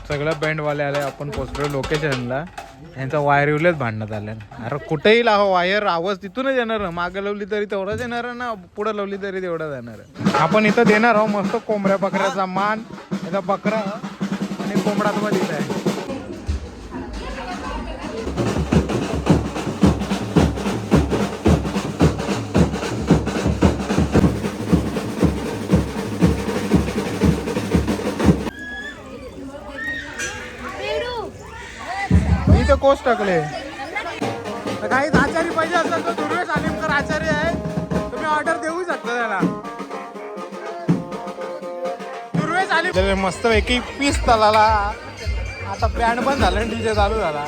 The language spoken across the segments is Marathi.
सगळं बँडवाले आले. आपण पोचलो लोकेशनला. यांचा वायर युलेच भांडण्यात आल्या. अरे कुठेही लावा वायर, आवाज तिथूनच येणार ना. मागे लावली तरी तेवढाच येणार ना, पुढे लावली तरी तेवढाच येणार. आपण इथं देणार आहोत मस्त कोंबड्या बकऱ्याचा मान. इथं बकरा आणि कोंबडा मध्ये आहे. इथे कोस टाकले. काही आचारी पाहिजे असेल तर दुर्वेश आलिमकर आचार्य आहे, तुम्ही ऑर्डर देऊ शकता त्याला. दुर्वेश आलिम मस्त पैकी पीस तलाला. आता बँड बंद झालं, डीजे चालू झाला.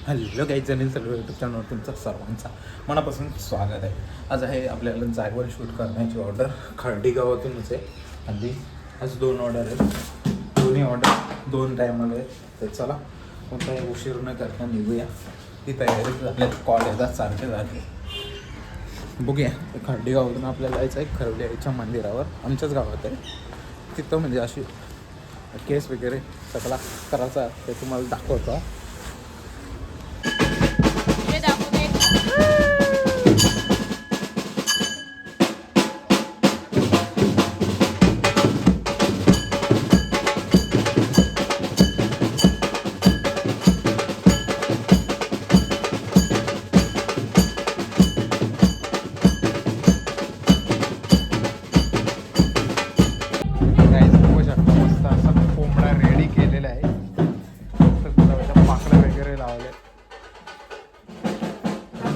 हॅलो काही जणी सर्व यूट्यूब चॅनलवर तुमचं सर्वांचा मनापासून स्वागत आहे. आज आहे आपल्याला जायवर शूट करण्याची ऑर्डर. खर्डी गावातूनच आहे. आणि आज 2 ऑर्डर आहेत. दोन्ही ऑर्डर 2 टायमाला आहे. तर चला कोणताही उशीर न करता निघूया. ती तयारी झाली, कॉल येतात सारखे झाले. बघूया. खर्डी गावातून आपल्याला जायचं आहे खरवली आईच्या मंदिरावर. आमच्याच गावात आहे. तिथं म्हणजे अशी केस वगैरे सगळा करायचा ते तुम्हाला दाखवतो.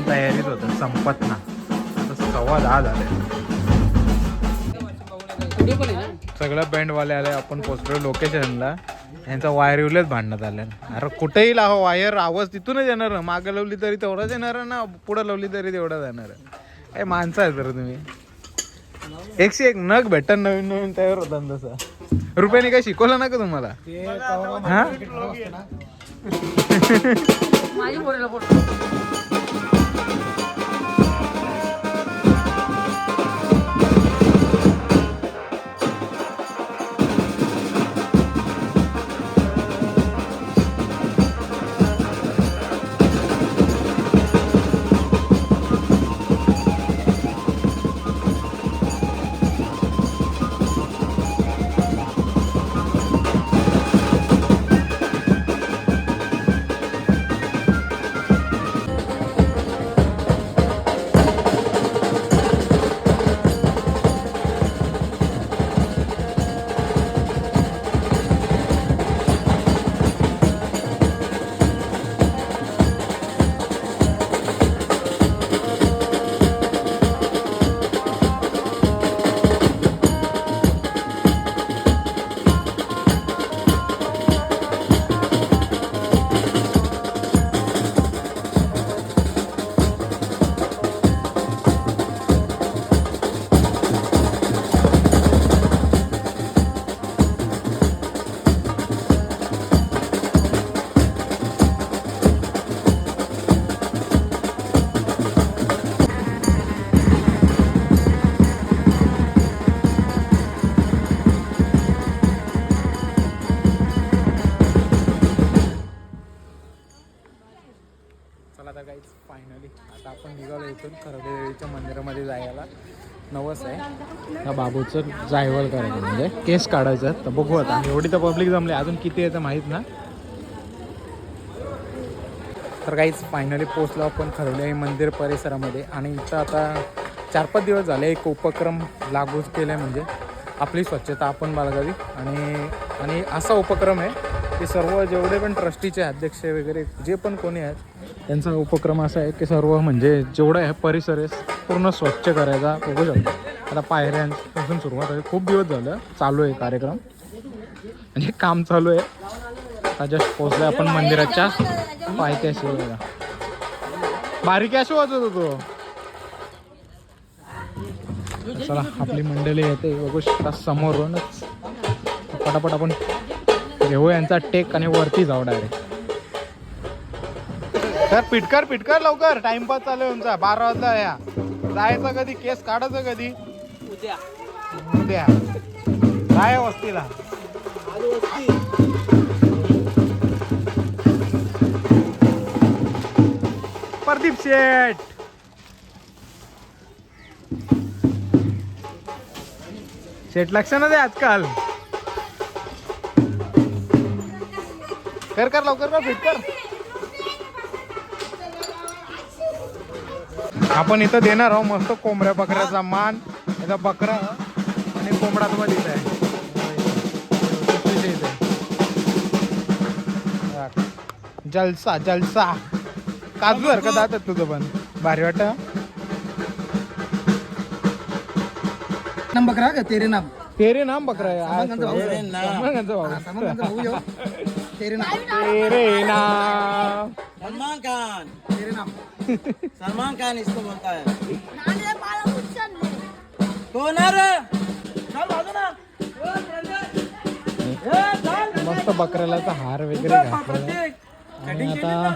तयारीत होतं संपत ना. आता 10:15 झाले. सगळं बँडवाले आले. आपण पोचलो लोकेशनला. यांचा वायर युलेच भांडण्यात आल्या. अरे कुठेही लावा वायर, आवाज तिथूनच येणार ना. मागे लावली तरी तेवढाच येणार ना, पुढे लावली तरी तेवढाच येणार. काय माणसं आहे तर तुम्ही. 101 नग भेटन नवीन नवीन तयार होता तसा. रुपयाने काय शिकवलं ना का तुम्हाला? हा फायनली आता आपण निघालो इथून खरवडेच्या मंदिरामध्ये जायला. नवस आहे त्या बाबूचं जायवळ करायचं, म्हणजे केस काढायचं. तर बघू आता. एवढी तर पब्लिक जमली, अजून किती आहे तर माहीत ना. तर काहीच फायनली पोचलो आपण खरवडे मंदिर परिसरामध्ये. आणि इथं आता 4-5 दिवस झाले एक उपक्रम लागू केला आहे, म्हणजे आपली स्वच्छता आपण बाळगावी. आणि असा उपक्रम आहे की सर्व जेवढे पण ट्रस्टीचे अध्यक्ष वगैरे जे पण कोणी आहेत त्यांचा उपक्रम असा आहे की सर्व म्हणजे जेवढं आहे परिसर आहे पूर्ण स्वच्छ करायचा. बघू शकतो आता पायऱ्यांपासून सुरुवात आहे. खूप दिवस झालं चालू आहे कार्यक्रम आणि काम चालू आहे. आता जस्ट पोहोचलो आपण मंदिराच्या पायथ्याशी. बघा बारीक अशी वाजत होतो. चला आपली मंडळी येते बघू शकता समोरूनच. पटापट आपण घेऊ यांचा टेक आणि वरती जाऊ डायरेक्ट. तर पिटकर लवकर टाइमपास चालू आहे तुमचा. 12 वाजता या. जायचं कधी केस काढायचं कधी उद्या काय वस्तीला. प्रदीप शेठ लक्ष ना दे आजकाल. कर लवकर फिट कर. आपण इथं देणार आहोत मस्त कोंबड्या बकऱ्याचा मान. इथं बकरा आणि कोंबडा मध्ये इथं आहे. जलसा जलसा. काजू सारखं जातात तुझं पण भारी वाटत. नाम बकरा का तेरे नाम बकरा है. तेरे नाम सलमान खान इसको बोलता है. मस्त बकऱ्याला हार वगैरे घातलेला. आणि आता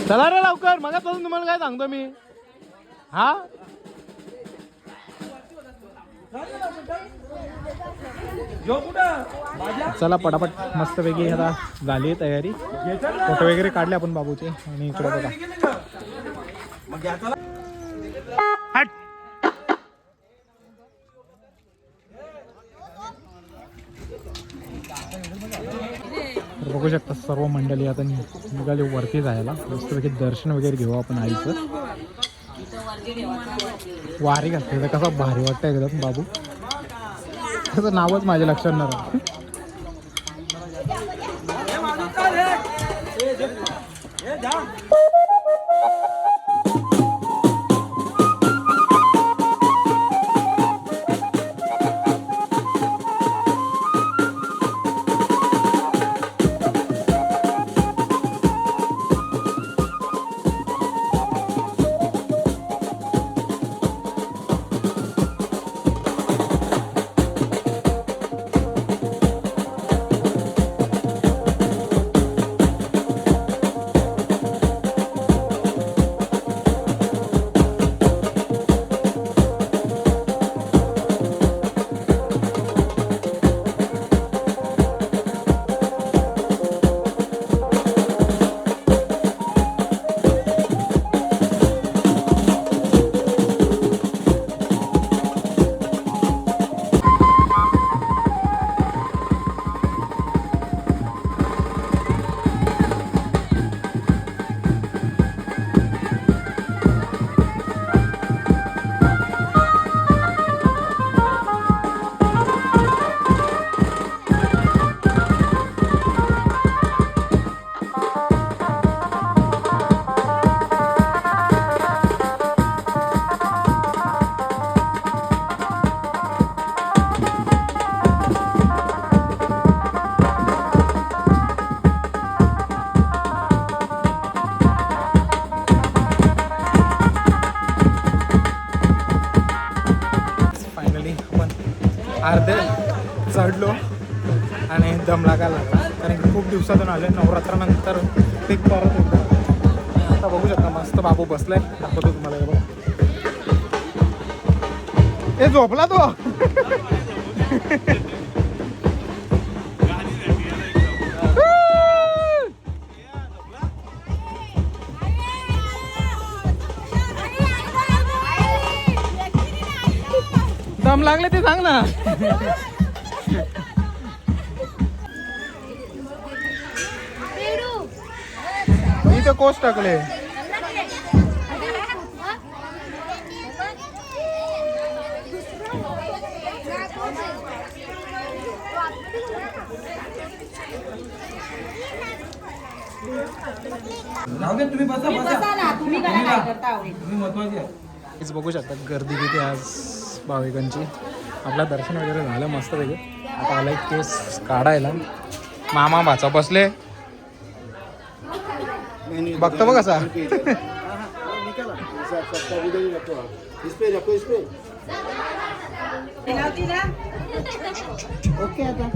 चला रे लवकर. मग तुम्हाला काय सांगतो मी. हा चला पटापट मस्त पैकी आता झाली तयारी. फोटो वगैरे काढले आपण बाबूचे. आणि इकडे बघा हट. बघू शकता सर्व मंडळी आता निघाली वरती जायला. मस्तपैकी दर्शन वगैरे घेऊ आपण आईचं. वारी घातली तर कसा भारी वाटतं एकदम. बाबू त्याचं नावच माझ्या लक्षात नाही राहत. अर्धे चढलो आणि दम लागायला लागला. कारण की खूप दिवसातून आले. नवरात्रानंतर ते परत एकदा. आता बघू शकता मस्त बाबू बसलाय. दाखवतो तुम्हाला. हे बघा हे झोपला तो. दम लागले ते सांग ना. इथे कोस टाकले. आवडेल तुम्ही बसा तुम्ही बसा ना, तुम्ही करा काय करता आवडेल. तुम्ही महत्वाचे आहे. हेच बघू शकता गर्दी किती आज भाविकांची. आपलं दर्शन वगैरे झालं मस्त पैकी. आता आलाय केस काढायला. मामा भाचा बसले बघतो बघ कसा.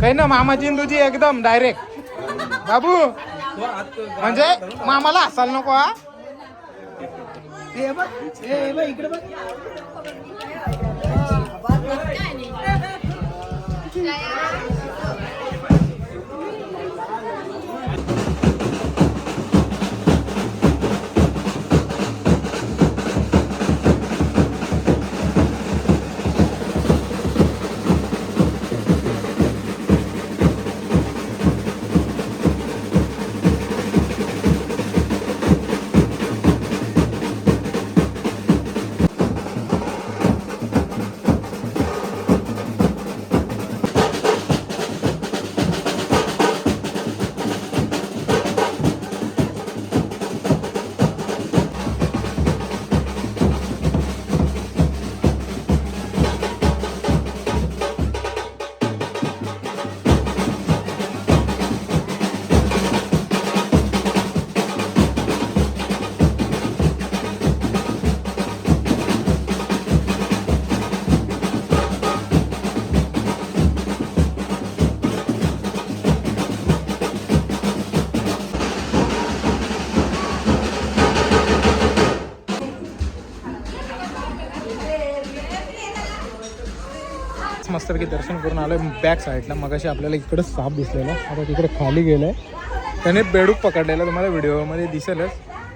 काही ना मामाची न तुझी एकदम डायरेक्ट बाबू. म्हणजे मामाला हसायला नको हा. हे बघ, हे बघ, इकडे बघ. मस्तपैकी दर्शन करून आलोय बॅक साईडला. मगाशी आपल्याला इकडं साप दिसलेला, आता तिकडे खाली गेलाय. त्याने बेडूक पकडलेला, तुम्हाला व्हिडिओमध्ये दिसेलच.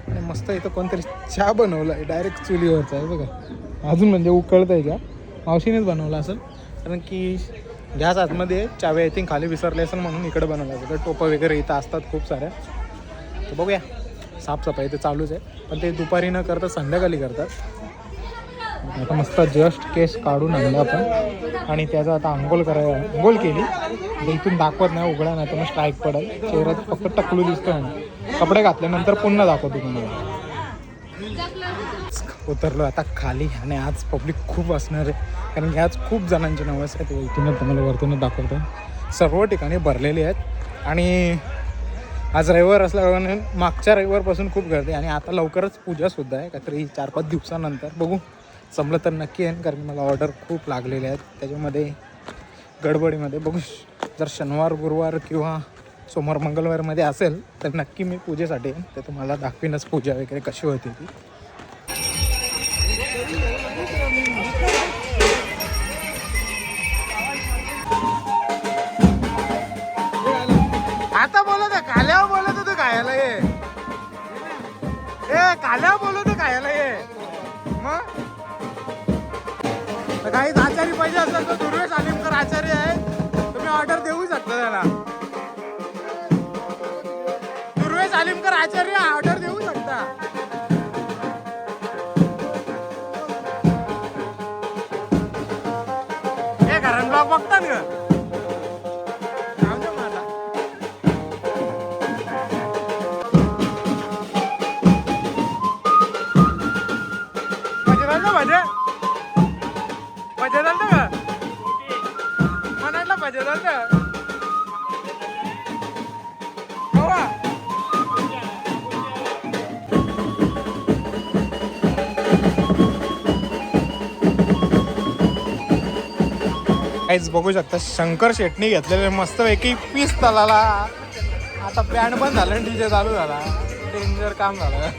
आणि मस्त इथं कोणतरी चहा बनवला आहे, डायरेक्ट चुलीवरचा आहे बघा. अजून म्हणजे उकळत आहे का, मावशीनेच बनवला असेल. कारण की गॅस आतमध्ये चावी आय थिंक खाली विसरले असेल म्हणून इकडे बनवलं असेल. तर टोपं वगैरे इथं असतात खूप साऱ्या. तर बघूया, साफसफाई ते चालूच आहे, पण ते दुपारी न करता संध्याकाळी करतात. आता मस्त जस्ट केस काढून आणलं आपण आणि त्याचा आता आंघोळ आंघोळ केली. इथून दाखवत नाही, उघडा नाही तर मग स्ट्राईक पडेल. चेहऱ्यात फक्त टकलू दिसतो ना. कपडे घातल्यानंतर पुन्हा दाखवतो तुम्हाला. उतरलो आता खाली आणि आज पब्लिक खूप असणार आहे, कारण की आज खूप जणांची नवस आहेत. इथूनच तुम्हाला वरतूनच दाखवतो. सर्व ठिकाणी भरलेली आहेत आणि आज रविवार असल्यामुळे मागच्या रविवारपासून खूप गर्दी. आणि आता लवकरच पूजासुद्धा आहे, काहीतरी 4-5 दिवसानंतर. बघू जमलं तर नक्की आहे, कारण मला ऑर्डर खूप लागलेले आहेत. त्याच्यामध्ये गडबडीमध्ये बघू, जर शनिवार गुरुवार किंवा सोमवार मंगळवारमध्ये असेल तर नक्की मी पूजेसाठी येईन. ते तुम्हाला दाखवीनच पूजा वगैरे कशी होती ती. आता बोलत आहे, काल्यावर बोलत होतो खायला ये. काल्यावर बोलत होतो खायला ये. मग काही आचारी पाहिजे असेल तर दुर्वेश आलिमकर आचार्य आहे, तुम्ही ऑर्डर देऊ शकता त्याला. दुर्वेश आलिमकर आचार्य ऑर्डर देऊ शकता. हे कारण ब्लॉग बघतात का? भजे भजे चालतं का म्हणायला? भजे चालतं काहीच बघू शकता. शंकर शेटणी घेतलेले मस्तपैकी पीस तलाला. आता बँड बंद झालं, डीजे चालू झाला. डेंजर काम झालं.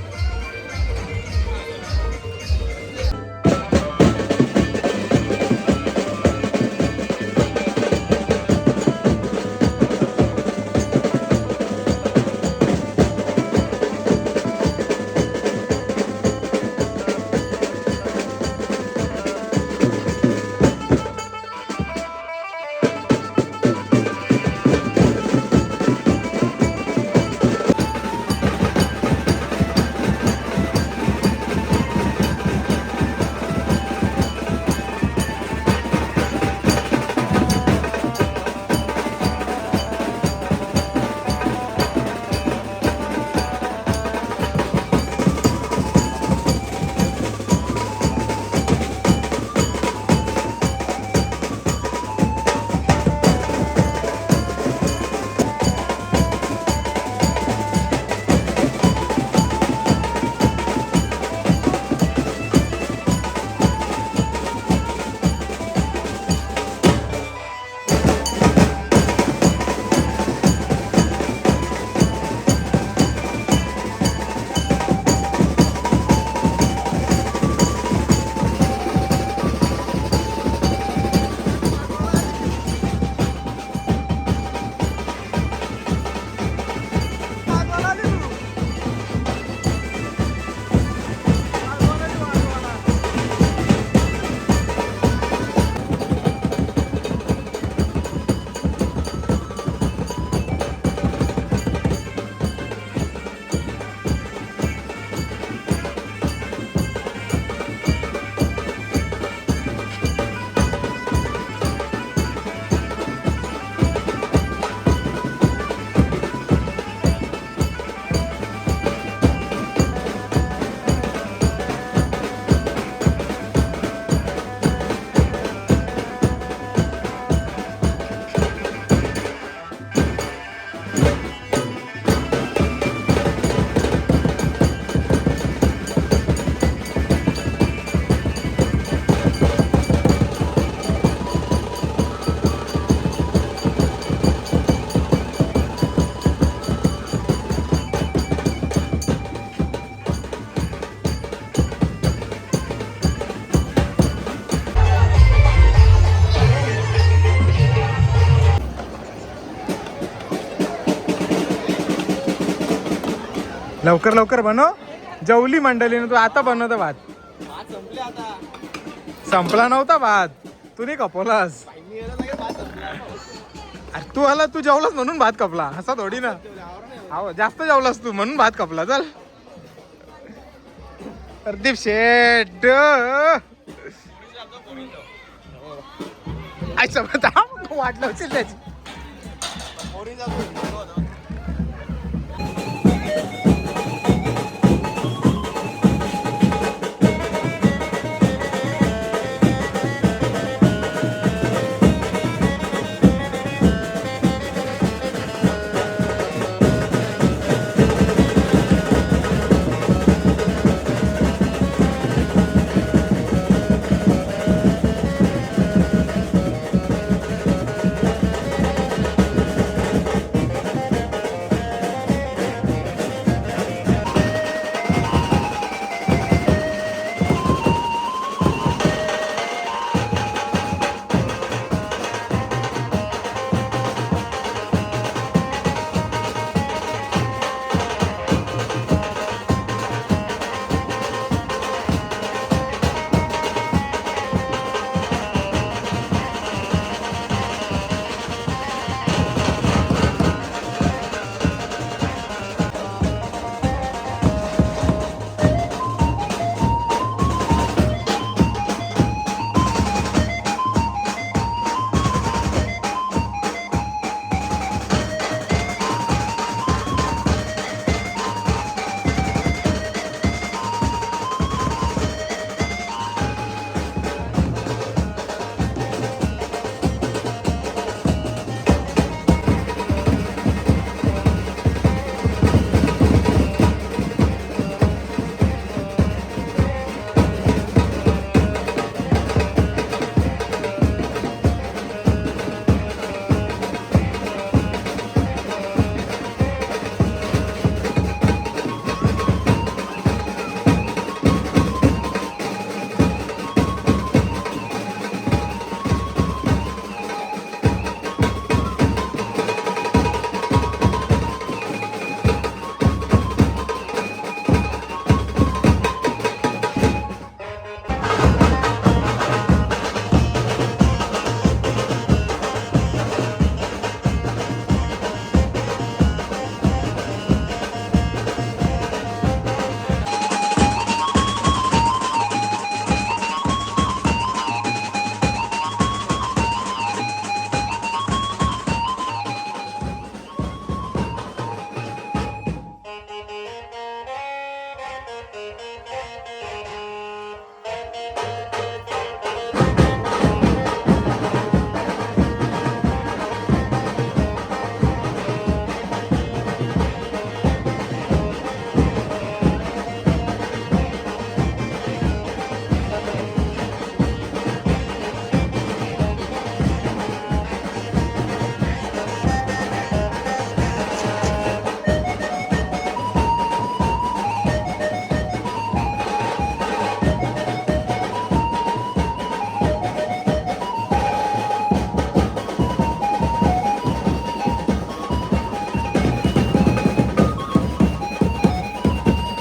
लवकर लवकर बनव. जेवली मंडळीने, तू आता बनवतो भात. संपला नव्हता भात, तू नाही कपवलास. अरे तू आला, तू जेवलास म्हणून भात कपला, असा थोडी ना. हो जास्त जेवलास तू म्हणून भात कपला. चल प्रदीप शेट वाटलं असेल त्याची.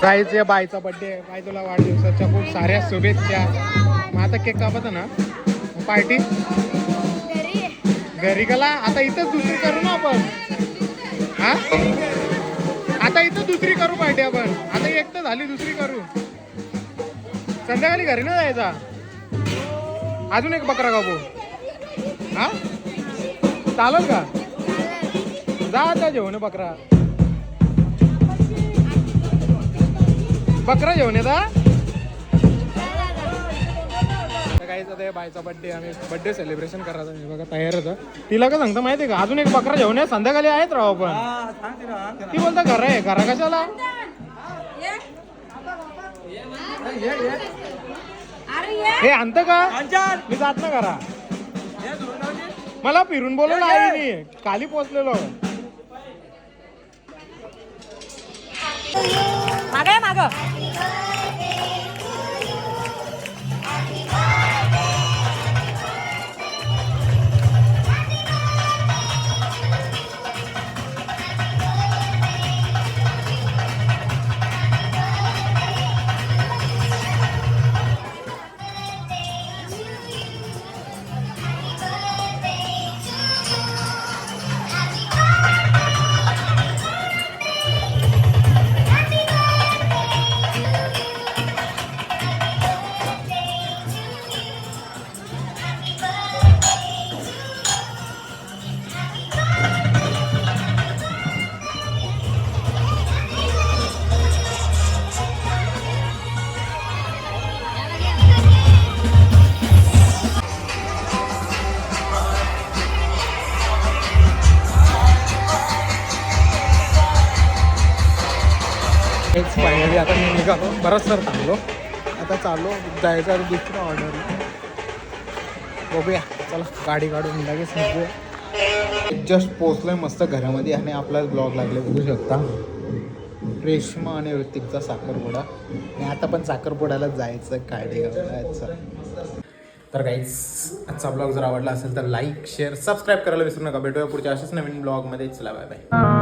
गाईच या बाईचा बर्थडे आहे. बाई तुला वाढदिवसाच्या खूप साऱ्या शुभेच्छा. मग आता केक कापत ना पार्टी घरी गेला. आता इथंच दुसरी करू ना आपण. हा आता इथं दुसरी करू पार्टी आपण. आता एक तर झाली, दुसरी करू. संध्याकाळी घरी ना जायचा. अजून एक बकरा कापू. हा चालेल का? जा आता जेवण बकरा. बकरा घेऊन येता काहीच. आता बायचा बड्डे, आम्ही बड्डे सेलिब्रेशन करायचं. मी बघा तयार होतं. तिला का सांगता माहिती आहे का? अजून एक बकरा घेऊन ये. संध्याकाळी आहेत राव आपण. ती बोलता घर आहे. घरा कशाला? हे आणत का? मी जात ना घरा. मला फिरून बोलवलं आहे. मी खाली पोचलेलो. मागे माग हेच फायनली आता मी निघालो बराच सर थांबलो आता चाललो जायचं आता दुसरं ऑर्डर बघूया चला गाडी काढून लगेच निघूया जस्ट पोचलोय मस्त घरामध्ये आणि आपलाच ब्लॉग लागले बघू शकता रेश्मा आणि ऋतिकचा साखरपुडा आणि आता पण साखरपुड्याला जायचं काळेगावला जायचं तर गाईज आजचा ब्लॉग जर आवडला असेल तर लाईक शेअर सबस्क्राईब करायला विसरू नका भेटूया पुढच्या अशाच नवीन ब्लॉगमध्ये चला बाय बाय